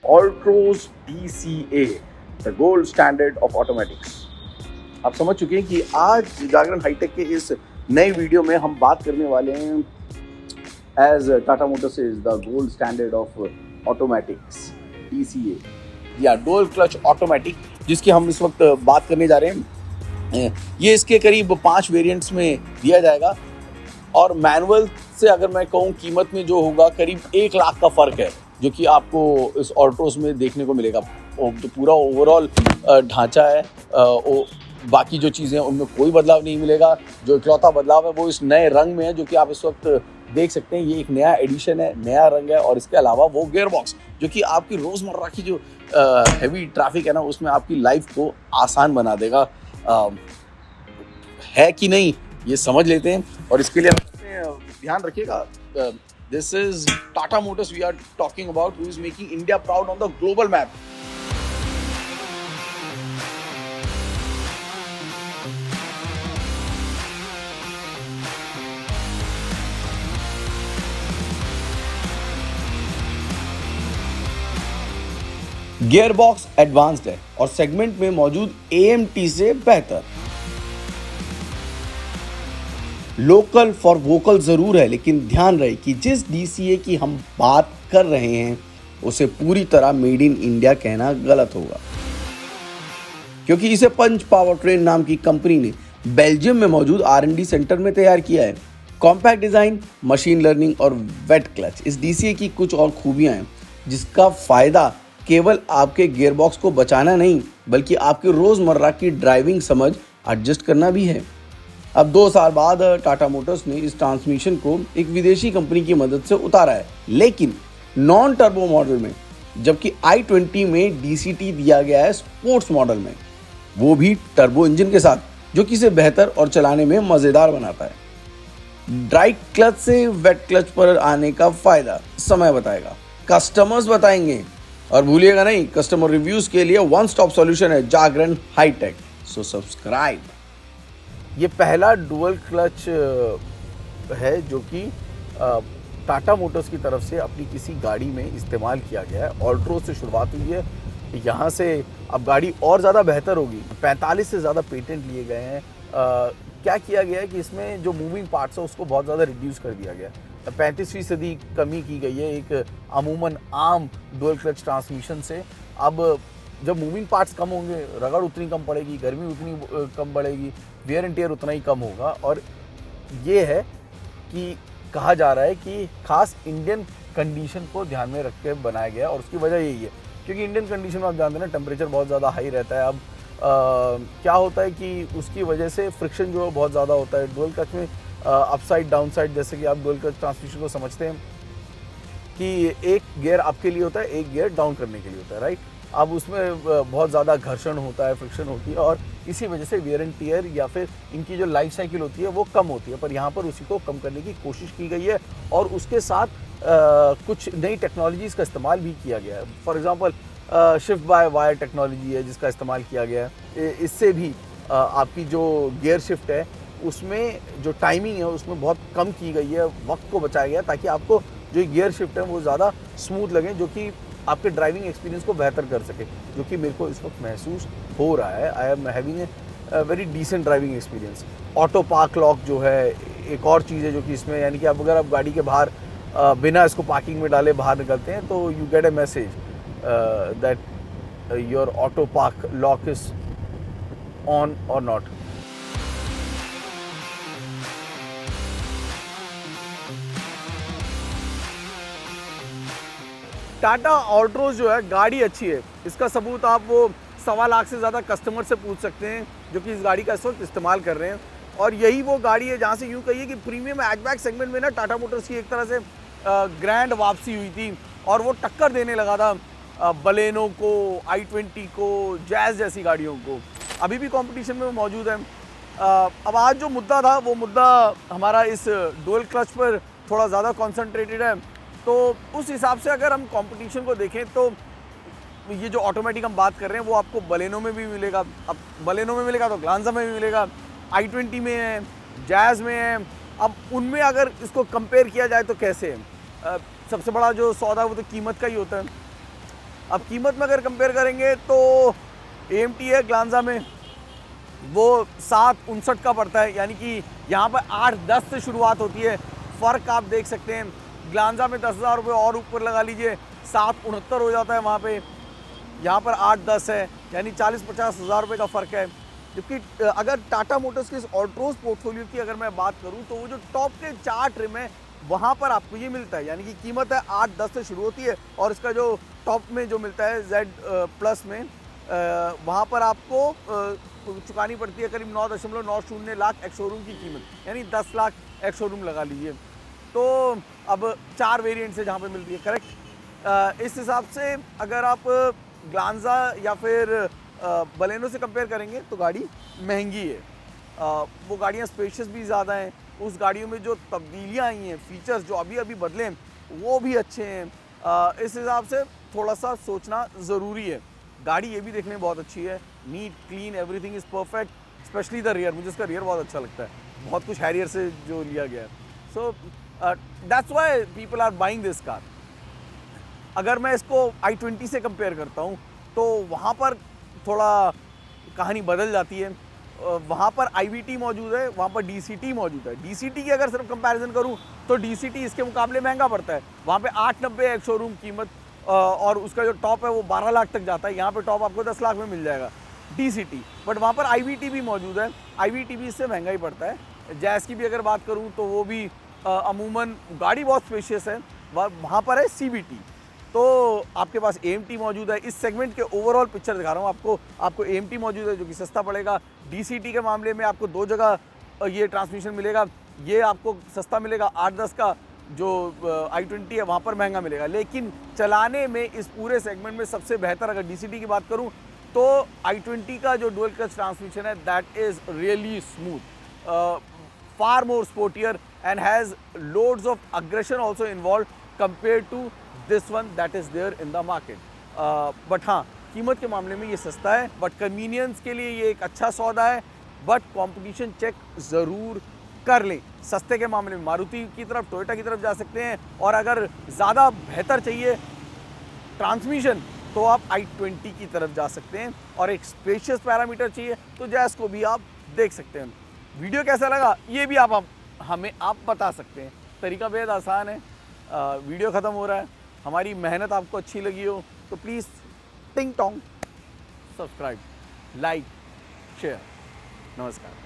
Altroz DCA, the gold standard of automatics. आप समझ चुके हैं कि आज जागरण हाईटेक के इस नए वीडियो में हम बात करने वाले हैं as Tata Motors is the gold standard of automatics DCA या डुअल क्लच ऑटोमेटिक, जिसकी हम इस वक्त बात करने जा रहे हैं। ये इसके करीब 5 वेरिएंट्स में दिया जाएगा और मैनुअल से अगर मैं कहूँ कीमत में जो होगा करीब 1 लाख का फ़र्क है, जो कि आपको इस ऑल्ट्रोस में देखने को मिलेगा। तो पूरा ओवरऑल ढांचा है, बाकी जो चीज़ें हैं उनमें कोई बदलाव नहीं मिलेगा। जो इकलौता बदलाव है वो इस नए रंग में है, जो कि आप इस वक्त देख सकते हैं। ये एक नया एडिशन है, नया रंग है। और इसके अलावा वो गियर बॉक्स, जो कि आपकी रोज़मर्रा की जो हैवी ट्रैफिक है ना, उसमें आपकी लाइफ को आसान बना देगा। है कि नहीं, ये समझ लेते हैं। और इसके लिए ध्यान रखिएगा, this is Tata Motors we are talking about, who is making India proud on the global map. Gearbox advanced है और सेगमेंट में मौजूद AMT से बेहतर। लोकल फॉर वोकल जरूर है, लेकिन ध्यान रहे कि जिस DCA की हम बात कर रहे हैं उसे पूरी तरह मेड इन इंडिया कहना गलत होगा, क्योंकि इसे पंच पावर ट्रेन नाम की कंपनी ने बेल्जियम में मौजूद R&D सेंटर में तैयार किया है। कॉम्पैक्ट डिजाइन, मशीन लर्निंग और वेट क्लच इस DCA की कुछ और खूबियां हैं, जिसका फायदा केवल आपके गियरबॉक्स को बचाना नहीं, बल्कि आपकी रोजमर्रा की ड्राइविंग समझ एडजस्ट करना भी है। अब 2 साल बाद टाटा मोटर्स ने इस ट्रांसमिशन को एक विदेशी कंपनी की मदद से उतारा है, लेकिन नॉन टर्बो मॉडल में, जबकि i20 में DCT दिया गया है स्पोर्ट्स मॉडल में, वो भी टर्बो इंजन के साथ, जो कि इसे बेहतर और चलाने में मजेदार बनाता है। ड्राई क्लच से वेट क्लच पर आने का फायदा समय बताएगा, कस्टमर्स बताएंगे। और भूलिएगा नहीं, कस्टमर रिव्यूज के लिए वन स्टॉप सॉल्यूशन है जागरण हाईटेक, सो सब्सक्राइब। ये पहला डुअल क्लच है जो कि टाटा मोटर्स की तरफ से अपनी किसी गाड़ी में इस्तेमाल किया गया है। ऑल्ट्रो से शुरुआत हुई है, यहाँ से अब गाड़ी और ज़्यादा बेहतर होगी। 45 से ज़्यादा पेटेंट लिए गए हैं। क्या किया गया है कि इसमें जो मूविंग पार्ट्स है उसको बहुत ज़्यादा रिड्यूस कर दिया गया है। 35% कमी की गई है एक अमूमन आम डुअल क्लच ट्रांसमिशन से। अब जब मूविंग पार्ट्स कम होंगे, रगड़ उतनी कम पड़ेगी, गर्मी उतनी कम बढ़ेगी, वेयर एंड टियर उतना ही कम होगा। और ये है कि कहा जा रहा है कि खास इंडियन कंडीशन को ध्यान में रख के बनाया गया है। और उसकी वजह यही है क्योंकि इंडियन कंडीशन में आप जानते हैं ना, टेम्परेचर बहुत ज़्यादा हाई रहता है। अब क्या होता है कि उसकी वजह से फ्रिक्शन जो है बहुत ज़्यादा होता है। डुअल क्लच में अपसाइड डाउन साइड, जैसे कि आप डुअल क्लच ट्रांसमिशन को समझते हैं कि एक गियर आपके लिए होता है, एक गियर डाउन करने के लिए होता है, राइट। अब उसमें बहुत ज़्यादा घर्षण होता है, फ्रिक्शन होती है, और इसी वजह से वेयर एंड टियर या फिर इनकी जो लाइफ साइकिल होती है वो कम होती है। पर यहाँ पर उसी को कम करने की कोशिश की गई है और उसके साथ कुछ नई टेक्नोलॉजीज़ का इस्तेमाल भी किया गया है। For example shift by wire technology है जिसका इस्तेमाल किया गया है। इससे भी आपकी जो गियर शिफ्ट है उसमें जो टाइमिंग है उसमें बहुत कम की गई है, वक्त को बचाया गया ताकि आपको जो गियर शिफ्ट है वो ज़्यादा स्मूथ लगे, जो कि आपके ड्राइविंग एक्सपीरियंस को बेहतर कर सके, जो कि मेरे को इस वक्त महसूस हो रहा है। I am having a very decent driving experience. Auto park lock जो है एक और चीज़ है जो कि इसमें, यानी कि अगर आप गाड़ी के बाहर बिना इसको पार्किंग में डाले बाहर निकलते हैं तो you get A message that your auto park lock is on और नॉट। टाटा ऑल्ट्रोज जो है गाड़ी अच्छी है, इसका सबूत आप वो 1.25 लाख से ज़्यादा कस्टमर से पूछ सकते हैं जो कि इस गाड़ी का इस वक्त इस्तेमाल कर रहे हैं। और यही वो गाड़ी है जहाँ से यूँ कहिए कि प्रीमियम हैचबैक सेगमेंट में ना टाटा मोटर्स की एक तरह से ग्रैंड वापसी हुई थी और वो टक्कर देने लगा था बलेनो को, i20 को, जैज़ जैसी गाड़ियों को। अभी भी कंपटीशन में वो मौजूद है। अब आज जो मुद्दा था वो मुद्दा हमारा इस डुअल क्लच पर थोड़ा ज़्यादा कॉन्सेंट्रेटेड है। तो उस हिसाब से अगर हम कंपटीशन को देखें तो ये जो ऑटोमेटिक हम बात कर रहे हैं वो आपको बलेनो में भी मिलेगा। अब बलेनो में मिलेगा तो ग्लांजा में भी मिलेगा, i20 में है, जैज़ में है। अब उनमें अगर इसको कंपेयर किया जाए तो कैसे है? सबसे बड़ा जो सौदा है वो तो कीमत का ही होता है। अब कीमत में अगर कंपेयर करेंगे तो AMT है ग्लांजा में वो 759 का पड़ता है, यानी कि यहाँ पर 8-10 से शुरुआत होती है। फ़र्क आप देख सकते हैं, ग्लांजा में 10,000 रुपये और ऊपर लगा लीजिए, 769 हो जाता है वहाँ पे, यहाँ पर 8-10 है, यानी 40-50 हज़ार रुपये का फ़र्क है। जबकि अगर टाटा मोटर्स के इस ऑल्ट्रोज पोर्टफोलियो की अगर मैं बात करूँ तो वो जो टॉप के 4 ट्रिम है वहाँ पर आपको ये मिलता है, यानी कि कीमत है 8-10 से शुरू होती है और इसका जो टॉप में जो मिलता है Z प्लस में वहाँ पर आपको चुकानी पड़ती है करीब 9.90 लाख एक्स शोरूम की कीमत, यानी 10 लाख एक्स शोरूम लगा लीजिए। तो अब 4 वेरिएंट से जहाँ पे मिलती है, करेक्ट। इस हिसाब से अगर आप ग्लांजा या फिर बलेनो से कंपेयर करेंगे तो गाड़ी महंगी है। वो गाड़ियाँ स्पेशियस भी ज़्यादा हैं, उस गाड़ियों में जो तब्दीलियाँ आई हैं, फीचर्स जो अभी अभी बदले हैं वो भी अच्छे हैं। इस हिसाब से थोड़ा सा सोचना ज़रूरी है। गाड़ी ये भी देखने में बहुत अच्छी है, neat clean everything is perfect, specially the rear, मुझे इसका रियर बहुत अच्छा लगता है, बहुत कुछ हैरियर से जो लिया गया है। So that's why people are buying this car. अगर मैं इसको i20 से कंपेयर करता हूँ तो वहाँ पर थोड़ा कहानी बदल जाती है। वहाँ पर IVT मौजूद है, वहाँ पर DCT मौजूद है। DCT की अगर सिर्फ कंपैरिजन करूँ तो DCT इसके मुकाबले महंगा पड़ता है, वहाँ पे 890 एक शोरूम कीमत और उसका जो टॉप है वो 12 लाख तक जाता है, यहाँ पे टॉप आपको 10 लाख में मिल जाएगा DCT। बट वहाँ पर IVT भी मौजूद है, IVT भी इससे महंगा ही पड़ता है। जैज़ की भी अगर बात करूँ तो वो भी अमूमन गाड़ी बहुत स्पेशियस है, वहाँ पर है CVT। तो आपके पास AMT मौजूद है। इस सेगमेंट के ओवरऑल पिक्चर दिखा रहा हूँ आपको AMT मौजूद है जो कि सस्ता पड़ेगा। DCT के मामले में आपको 2 जगह ये ट्रांसमिशन मिलेगा, ये आपको सस्ता मिलेगा 8-10 का, जो i20 है वहाँ पर महंगा मिलेगा। लेकिन चलाने में इस पूरे सेगमेंट में सबसे बेहतर अगर DCT की बात करूँ तो i20 का जो डुअल क्लच ट्रांसमिशन है that is really smooth, far more sportier and has loads of aggression also involved compared to this one that is there in the market. But हाँ, कीमत के मामले में ये सस्ता है, बट कन्वीनियंस के लिए ये एक अच्छा सौदा है, बट कंपटीशन चेक ज़रूर कर लें। सस्ते के मामले में मारुति की तरफ, टोयोटा की तरफ जा सकते हैं, और अगर ज़्यादा बेहतर चाहिए ट्रांसमिशन तो आप i20 की तरफ जा सकते हैं, और एक स्पेशियस पैरामीटर चाहिए तो जैज़ को भी आप देख सकते हैं। वीडियो कैसा लगा ये भी आप हमें बता सकते हैं। तरीका बेहद आसान है। वीडियो ख़त्म हो रहा है, हमारी मेहनत आपको अच्छी लगी हो तो प्लीज़ टिंग टोंग सब्सक्राइब, लाइक, शेयर। नमस्कार।